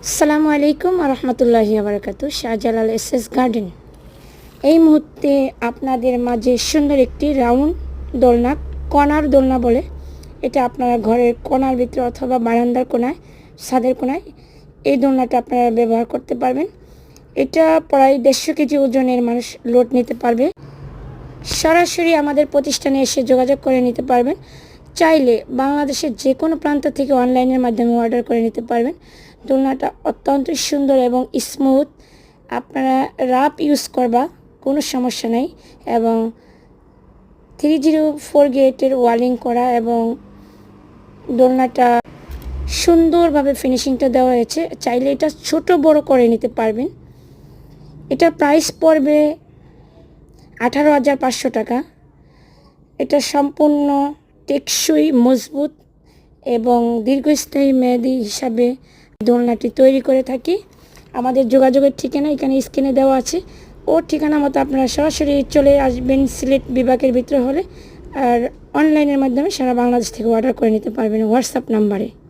আসসালামু আলাইকুম রহমতুল্লাহি বারাকাতু। শাহজালাল এসএস গার্ডেন এই মুহূর্তে আপনাদের মাঝে সুন্দর একটি রাউন্ড দোলনা, কর্নার দোলনা বলে, এটা আপনারা ঘরের কোণার ভিতরে অথবা বারান্দার কোণায়, ছাদের কোণায় এই দোলনাটা আপনারা ব্যবহার করতে পারবেন। এটা প্রায় 150 কেজি ওজনের মানুষ লোড নিতে পারবে। সরাসরি আমাদের প্রতিষ্ঠানে এসে যোগাযোগ করে নিতে পারবেন। চাইলে বাংলাদেশের যে কোনো প্রান্ত থেকে অনলাইনের মাধ্যমে অর্ডার করে নিতে পারবেন। দোলনাটা অত্যন্ত সুন্দর এবং স্মুথ, আপনারা রাফ ইউজ করবা কোনো সমস্যা নেই। এবং 304 গেটের ওয়ালিং করা এবং দোলনাটা সুন্দরভাবে ফিনিশিংটা দেওয়া হয়েছে। চাইলে এটা ছোট বড় করে নিতে পারবেন। এটার প্রাইস পড়বে 18,500 টাকা। এটা সম্পূর্ণ টেকসই, মজবুত এবং দীর্ঘস্থায়ী মেয়াদি হিসাবে দোলনাটি তৈরি করে থাকি। আমাদের যোগাযোগের ঠিকানা এখানে স্ক্রিনে দেওয়া আছে। ও ঠিকানা মতো আপনারা সরাসরি চলে আসবেন সিলেট বিভাগের ভিতরে হলে, আর অনলাইনের মাধ্যমে সারা বাংলাদেশ থেকে অর্ডার করে নিতে পারবেন হোয়াটসঅ্যাপ নাম্বারে।